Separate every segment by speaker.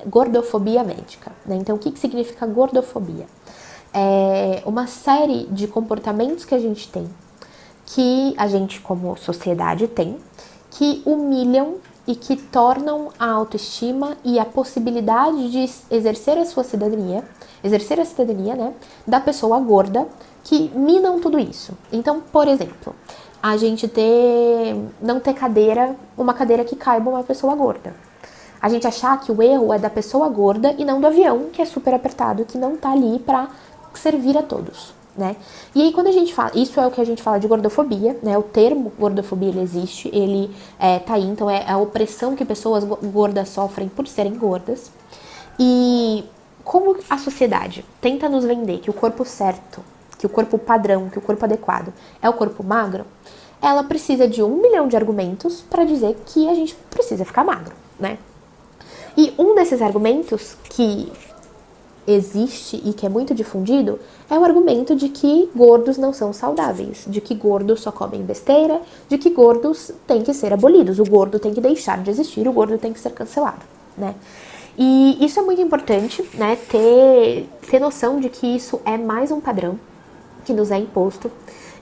Speaker 1: gordofobia médica, né? Então, o que significa gordofobia? É uma série de comportamentos que a gente tem, que a gente como sociedade tem, que humilham e que tornam a autoestima e a possibilidade de exercer a cidadania, né, da pessoa gorda, que minam tudo isso. Então, por exemplo, a gente não ter uma cadeira que caiba uma pessoa gorda. A gente achar que o erro é da pessoa gorda e não do avião, que é super apertado, que não tá ali pra servir a todos, né? E aí quando a gente fala, isso é o que a gente fala de gordofobia, né? O termo gordofobia, ele existe, ele tá aí, então é a opressão que pessoas gordas sofrem por serem gordas. E como a sociedade tenta nos vender que o corpo certo, que o corpo padrão, que o corpo adequado é o corpo magro, ela precisa de 1 milhão de argumentos para dizer que a gente precisa ficar magro, né? E um desses argumentos que existe e que é muito difundido é o argumento de que gordos não são saudáveis, de que gordos só comem besteira, de que gordos têm que ser abolidos, o gordo tem que deixar de existir, o gordo tem que ser cancelado, né? E isso é muito importante, né, ter noção de que isso é mais um padrão que nos é imposto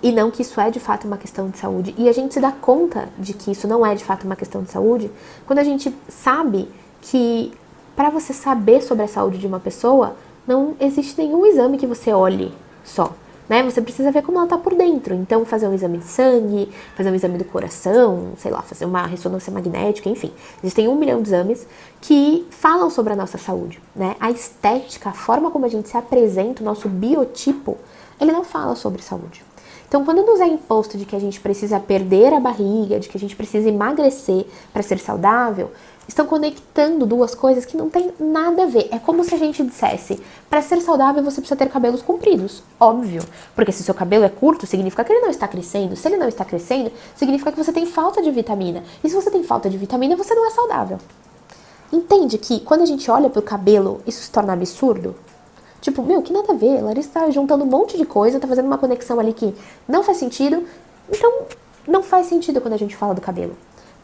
Speaker 1: e não que isso é de fato uma questão de saúde. E a gente se dá conta de que isso não é de fato uma questão de saúde quando a gente sabe que para você saber sobre a saúde de uma pessoa, não existe nenhum exame que você olhe só, né? Você precisa ver como ela tá por dentro. Então, fazer um exame de sangue, fazer um exame do coração, sei lá, fazer uma ressonância magnética, enfim. Existem 1 milhão de exames que falam sobre a nossa saúde, né? A estética, a forma como a gente se apresenta, o nosso biotipo, ele não fala sobre saúde. Então, quando nos é imposto de que a gente precisa perder a barriga, de que a gente precisa emagrecer para ser saudável, estão conectando duas coisas que não tem nada a ver. É como se a gente dissesse, para ser saudável você precisa ter cabelos compridos. Óbvio, porque se seu cabelo é curto, significa que ele não está crescendo. Se ele não está crescendo, significa que você tem falta de vitamina. E se você tem falta de vitamina, você não é saudável. Entende que quando a gente olha pro cabelo, isso se torna absurdo? Tipo, meu, que nada a ver, a Larissa tá juntando um monte de coisa, tá fazendo uma conexão ali que não faz sentido. Então, não faz sentido quando a gente fala do cabelo.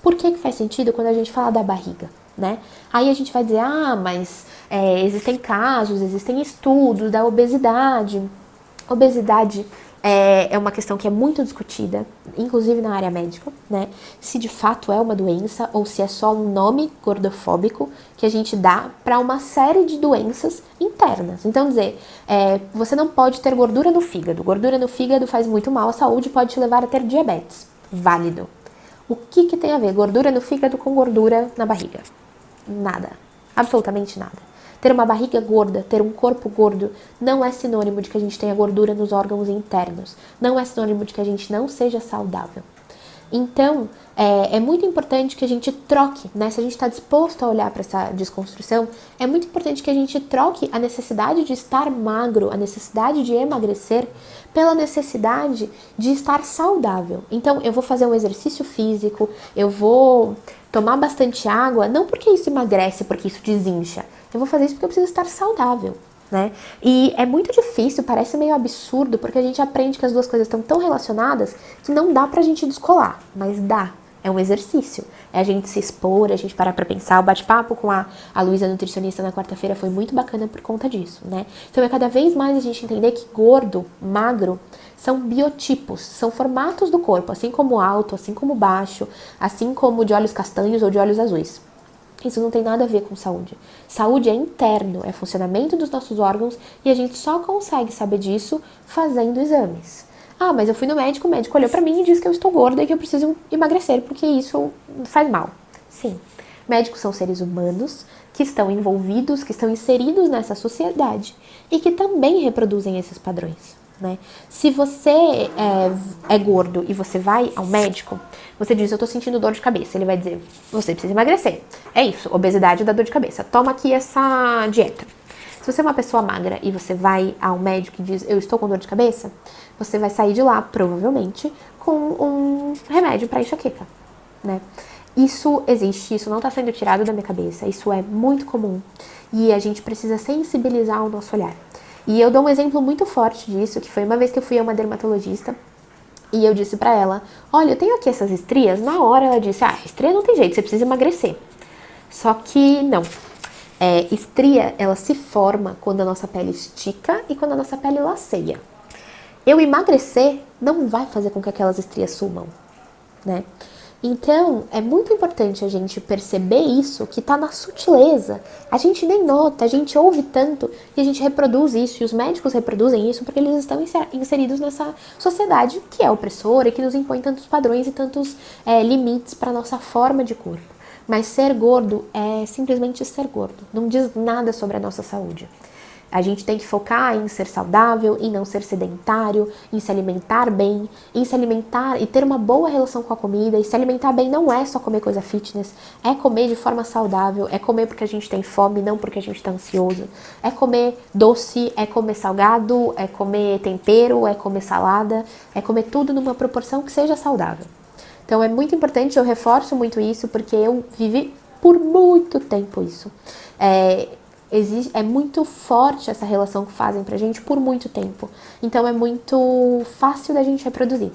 Speaker 1: Por que faz sentido quando a gente fala da barriga, né? Aí a gente vai dizer, mas existem casos, existem estudos da obesidade. Obesidade é uma questão que é muito discutida, inclusive na área médica, né? Se de fato é uma doença ou se é só um nome gordofóbico que a gente dá para uma série de doenças internas. Então, você não pode ter gordura no fígado. Gordura no fígado faz muito mal à saúde e pode te levar a ter diabetes. Válido. O que tem a ver gordura no fígado com gordura na barriga? Nada. Absolutamente nada. Ter uma barriga gorda, ter um corpo gordo, não é sinônimo de que a gente tenha gordura nos órgãos internos. Não é sinônimo de que a gente não seja saudável. Então, é muito importante que a gente troque, né? Se a gente está disposto a olhar para essa desconstrução, é muito importante que a gente troque a necessidade de estar magro, a necessidade de emagrecer, pela necessidade de estar saudável. Então, eu vou fazer um exercício físico, eu vou tomar bastante água, não porque isso emagrece, porque isso desincha. Eu vou fazer isso porque eu preciso estar saudável, né? E é muito difícil, parece meio absurdo, porque a gente aprende que as duas coisas estão tão relacionadas que não dá pra gente descolar, mas dá. É um exercício, é a gente se expor, a gente parar pra pensar. O bate-papo com a Luísa, nutricionista, na quarta-feira foi muito bacana por conta disso, né? Então é cada vez mais a gente entender que gordo, magro, são biotipos, são formatos do corpo, assim como alto, assim como baixo, assim como de olhos castanhos ou de olhos azuis. Isso não tem nada a ver com saúde. Saúde é interno, é funcionamento dos nossos órgãos e a gente só consegue saber disso fazendo exames. Mas eu fui no médico, o médico olhou pra mim e disse que eu estou gorda e que eu preciso emagrecer porque isso faz mal. Sim, médicos são seres humanos que estão envolvidos, que estão inseridos nessa sociedade e que também reproduzem esses padrões, né? Se você é gordo e você vai ao médico, você diz, eu tô sentindo dor de cabeça. Ele vai dizer, você precisa emagrecer. É isso, obesidade dá dor de cabeça. Toma aqui essa dieta. Se você é uma pessoa magra e você vai ao médico e diz, eu estou com dor de cabeça, você vai sair de lá, provavelmente, com um remédio para enxaqueca, né? Isso existe, isso não está sendo tirado da minha cabeça, isso é muito comum. E a gente precisa sensibilizar o nosso olhar. E eu dou um exemplo muito forte disso, que foi uma vez que eu fui a uma dermatologista e eu disse pra ela, olha, eu tenho aqui essas estrias. Na hora ela disse, estria não tem jeito, você precisa emagrecer. Só que não. Estria, ela se forma quando a nossa pele estica e quando a nossa pele laceia. Eu emagrecer não vai fazer com que aquelas estrias sumam, né? Então, é muito importante a gente perceber isso, que tá na sutileza. A gente nem nota, a gente ouve tanto e a gente reproduz isso, e os médicos reproduzem isso porque eles estão inseridos nessa sociedade que é opressora e que nos impõe tantos padrões e tantos limites para nossa forma de corpo. Mas ser gordo é simplesmente ser gordo, não diz nada sobre a nossa saúde. A gente tem que focar em ser saudável, em não ser sedentário, em se alimentar bem, em se alimentar e ter uma boa relação com a comida. E se alimentar bem não é só comer coisa fitness, é comer de forma saudável, é comer porque a gente tem fome, não porque a gente está ansioso. É comer doce, é comer salgado, é comer tempero, é comer salada, é comer tudo numa proporção que seja saudável. Então é muito importante, eu reforço muito isso, porque eu vivi por muito tempo isso. É muito forte essa relação que fazem pra gente por muito tempo. Então é muito fácil da gente reproduzir.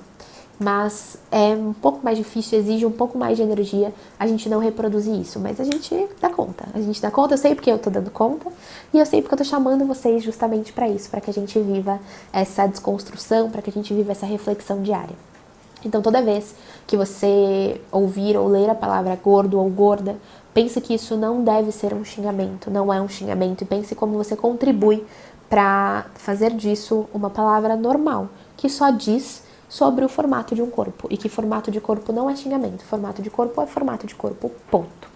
Speaker 1: Mas é um pouco mais difícil, exige um pouco mais de energia a gente não reproduzir isso. Mas a gente dá conta. A gente dá conta, eu sei porque eu tô dando conta. E eu sei porque eu tô chamando vocês justamente pra isso. Pra que a gente viva essa desconstrução, pra que a gente viva essa reflexão diária. Então, toda vez que você ouvir ou ler a palavra gordo ou gorda, pense que isso não deve ser um xingamento, não é um xingamento, e pense como você contribui para fazer disso uma palavra normal, que só diz sobre o formato de um corpo, e que formato de corpo não é xingamento, formato de corpo é formato de corpo, ponto.